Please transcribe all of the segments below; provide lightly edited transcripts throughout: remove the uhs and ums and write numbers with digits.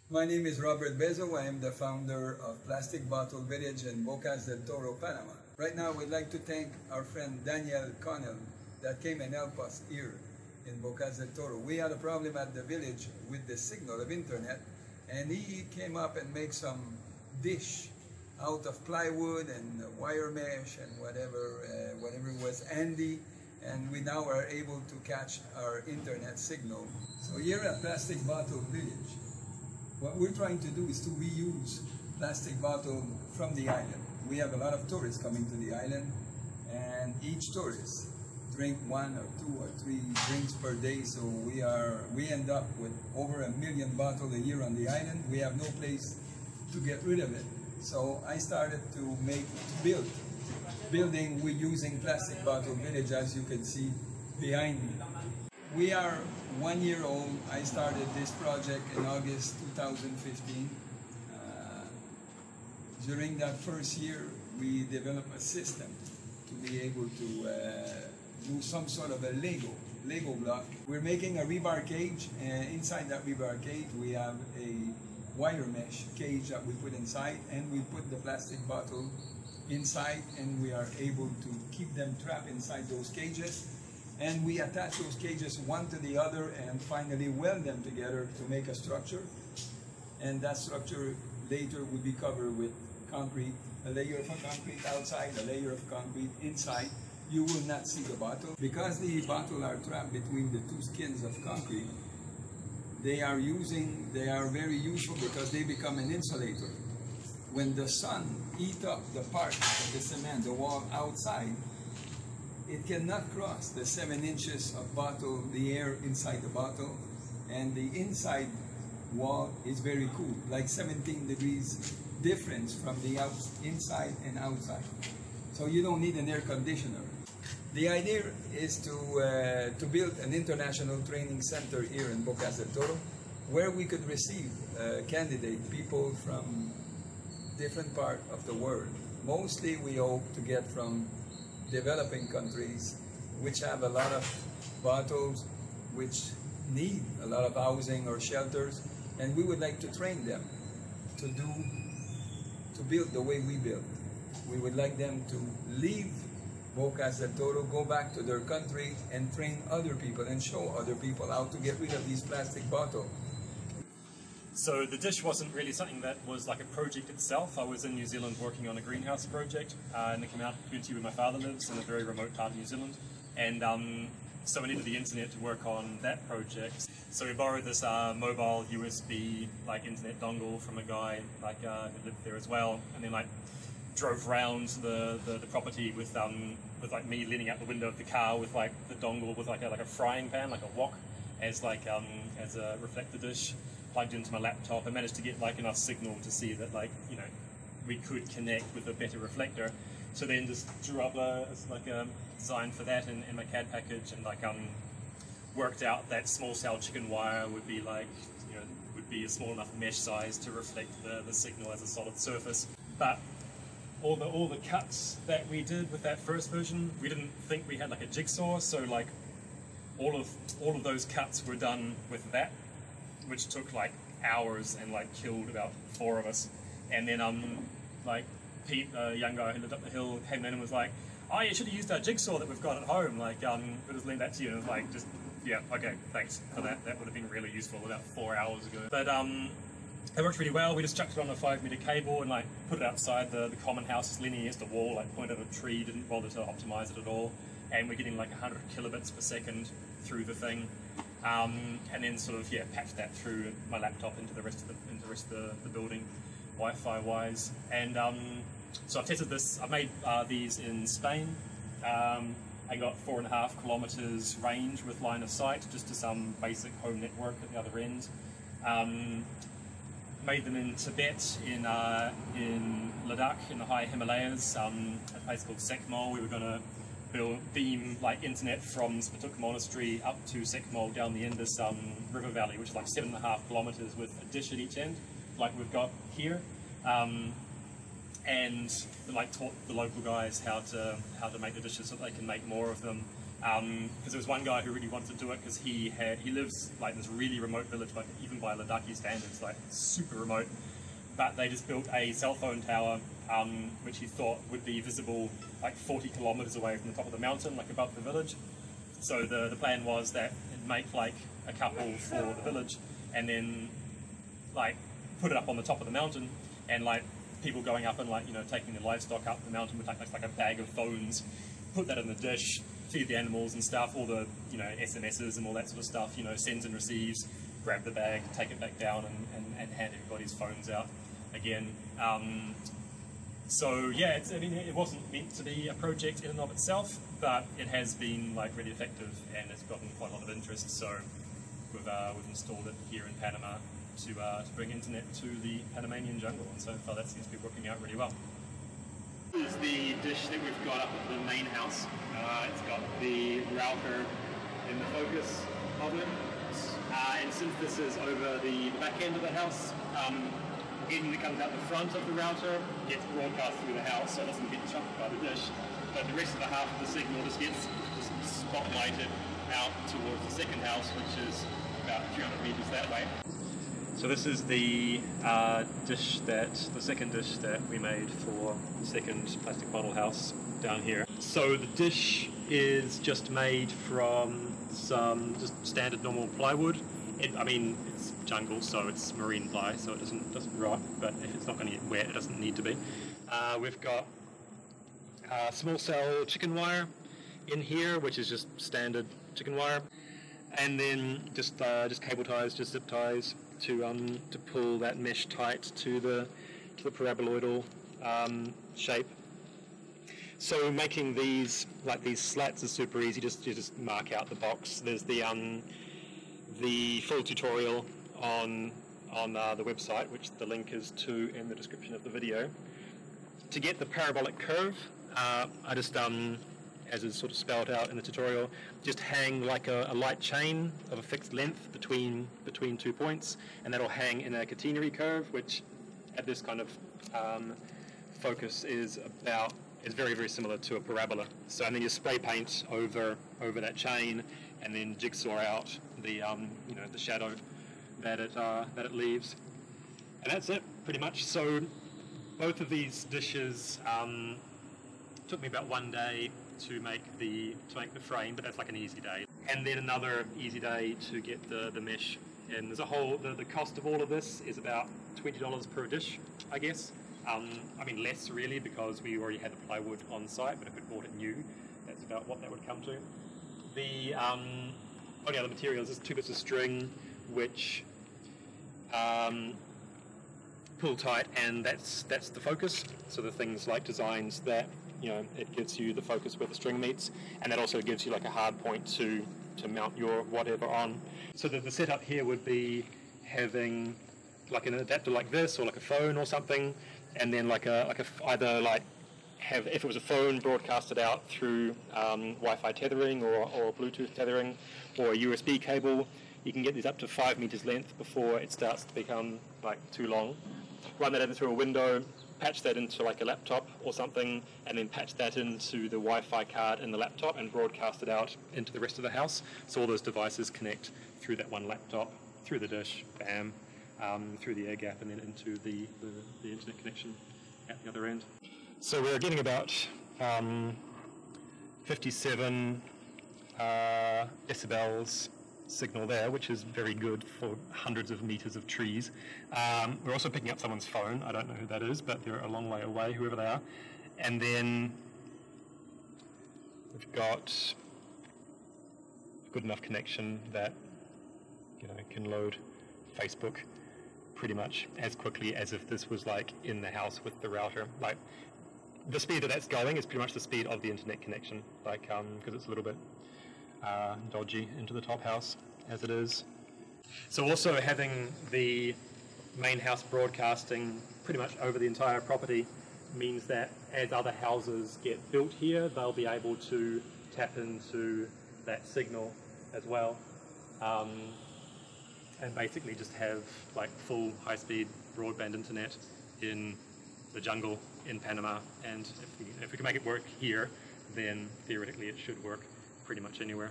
My name is Robert Bezo. I am the founder of Plastic Bottle Village in Bocas del Toro, Panama. Right now, we'd like to thank our friend Daniel Connell that came and helped us here in Bocas del Toro. We had a problem at the village with the signal of internet, and he came up and made some dish out of plywood and wire mesh and whatever was handy, and we now are able to catch our internet signal. So here at Plastic Bottle Village, what we're trying to do is to reuse plastic bottle from the island. We have a lot of tourists coming to the island, and each tourist drink 1 or 2 or 3 drinks per day. So we end up with over 1 million bottles a year on the island. We have no place to get rid of it. So I started to building we're using Plastic Bottle Village, as you can see behind me. We are 1 year old. I started this project in August 2015. During that first year, we developed a system to be able to do some sort of a Lego block. We're making a rebar cage, and inside that rebar cage, we have a wire mesh cage that we put inside, and we put the plastic bottle inside, and we are able to keep them trapped inside those cages. And we attach those cages one to the other and finally weld them together to make a structure. And that structure later will be covered with concrete, a layer of concrete outside, a layer of concrete inside. You will not see the bottle. Because the bottle are trapped between the two skins of concrete, they are very useful because they become an insulator. When the sun eats up the part of the cement, the wall outside, it cannot cross the 7 inches of bottle, the air inside the bottle, and the inside wall is very cool, like 17 degrees difference from the inside and outside. So you don't need an air conditioner. The idea is to build an international training center here in Bocas del Toro, where we could receive people from different parts of the world. Mostly we hope to get from developing countries which have a lot of bottles, which need a lot of housing or shelters, and we would like to train them to build the way we build. We would like them to leave Bocas del Toro, go back to their country and train other people and show other people how to get rid of these plastic bottles. So the dish wasn't really something that was like a project itself. I was in New Zealand working on a greenhouse project in the community where my father lives, in a very remote part of New Zealand. And so we needed the internet to work on that project. So we borrowed this mobile USB internet dongle from a guy who lived there as well, and then drove around the property with me leaning out the window of the car with the dongle with a frying pan, like a wok, as a reflector dish, plugged into my laptop. I managed to get enough signal to see that we could connect with a better reflector. So then just drew up a design for that in my CAD package, and worked out that small cell chicken wire would be would be a small enough mesh size to reflect the signal as a solid surface. But all the cuts that we did with that first version, we didn't think we had a jigsaw, so all of those cuts were done with that, which took hours and killed about 4 of us. And then Pete, a young guy who lived up the hill, came in and was like, "Oh, you should have used our jigsaw that we've got at home. We'll just lend that to you." And it was yeah, okay, thanks for that. That would have been really useful about 4 hours ago. But it worked really well. We just chucked it on a 5-meter cable and put it outside the common house, just leaning against a wall, pointed at a tree, didn't bother to optimize it at all. And we're getting 100 kilobits per second through the thing. And then patched that through my laptop into the rest of the building, Wi-Fi wise. And so I've tested this. I made these in Spain. I got 4.5 kilometers range with line of sight, just to some basic home network at the other end. Made them in Tibet, in Ladakh, in the high Himalayas, a place called Sekmol. We were going to beam internet from Spatuk Monastery up to Sekmol down the Indus river valley, which is 7.5 kilometers with a dish at each end, like we've got here. And taught the local guys how to make the dishes so they can make more of them. Because there was one guy who really wanted to do it because he lives like in this really remote village, like even by Ladakhi standards, like super remote. But they just built a cell phone tower, which he thought would be visible like 40 kilometers away from the top of the mountain, like above the village. So the plan was that it'd make like a couple for the village, and then like put it up on the top of the mountain, and like people going up and like, you know, taking the livestock up the mountain would take like a bag of phones, put that in the dish, feed the animals and stuff, all the, you know, SMSs and all that sort of stuff, you know, sends and receives, grab the bag, take it back down and hand everybody's phones out again. So yeah, I mean, it wasn't meant to be a project in and of itself, but it has been like really effective and it's gotten quite a lot of interest. So we've installed it here in Panama to bring internet to the Panamanian jungle, and so far that seems to be working out really well. This is the dish that we've got up at the main house. It's got the router in the focus of it, and since this is over the back end of the house, anything that comes out the front of the router gets broadcast through the house, so it doesn't get chucked by the dish. But the rest of the half of the signal just gets spotlighted out towards the second house, which is about 300 meters that way. So this is the second dish that we made for the second plastic bottle house down here. So the dish is just made from some just standard normal plywood. I mean, it's jungle, so it's marine ply, so it doesn't rot, but if it's not going to get wet, it doesn't need to be. We've got small cell chicken wire in here, which is just standard chicken wire, and then just cable ties, just zip ties to pull that mesh tight to the paraboloidal shape. So making these slats is super easy. You just mark out the box. There's the full tutorial on the website, which the link is to in the description of the video. To get the parabolic curve, I just, as is sort of spelled out in the tutorial, just hang like a light chain of a fixed length between 2 points, and that'll hang in a catenary curve, which at this kind of focus is very, very similar to a parabola. So, and then you spray paint over that chain, and then jigsaw out the the shadow that it leaves, and that's it pretty much. So both of these dishes took me about 1 day to make the frame, but that's like an easy day, and then another easy day to get the mesh. And there's a whole the cost of all of this is about $20 per dish, I guess. I mean less really, because we already had the plywood on site, but if we bought it new, that's about what that would come to. The only other materials is 2 bits of string, which pull tight, and that's the focus. So the things like designs that, you know, it gives you the focus where the string meets, and that also gives you like a hard point to mount your whatever on. So the setup here would be having like an adapter like this, or like a phone or something, and then either have, if it was a phone, broadcast it out through Wi-Fi tethering or Bluetooth tethering, or a USB cable. You can get these up to 5 meters length before it starts to become like too long. Run that in through a window, patch that into like a laptop or something, and then patch that into the Wi-Fi card in the laptop and broadcast it out into the rest of the house. So all those devices connect through that one laptop, through the dish, bam, through the air gap, and then into the internet connection at the other end. So we're getting about 57 decibels signal there, which is very good for hundreds of meters of trees. We're also picking up someone's phone. I don't know who that is, but they're a long way away, whoever they are. And then we've got a good enough connection that, you know, can load Facebook pretty much as quickly as if this was like in the house with the router. Like the speed that's going is pretty much the speed of the internet connection, like because it's a little bit dodgy into the top house as it is. So also having the main house broadcasting pretty much over the entire property means that as other houses get built here, they'll be able to tap into that signal as well, and basically just have like full high-speed broadband internet in the jungle in Panama. And if we can make it work here, then theoretically it should work pretty much anywhere.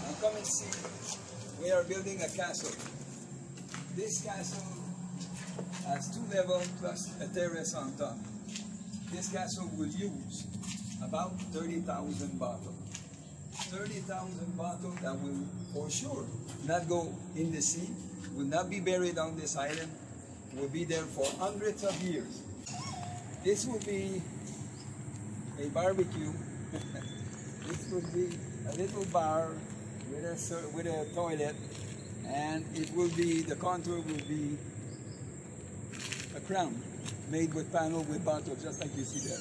Now come and see, we are building a castle. This castle has 2 levels plus a terrace on top. This castle will use about 30,000 bottles. 30,000 bottles that will, for sure, not go in the sea, will not be buried on this island, will be there for hundreds of years. This will be a barbecue. This will be a little bar with a toilet, and it will be, the contour will be a crown made with panel with bottles, just like you see there.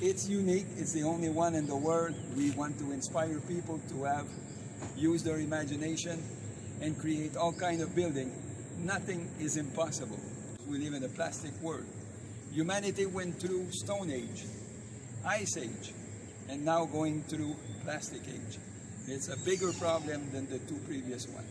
It's unique. It's the only one in the world. We want to inspire people to use their imagination and create all kind of building. Nothing is impossible. We live in a plastic world. Humanity went through Stone Age, Ice Age, and now going through Plastic Age. It's a bigger problem than the 2 previous ones.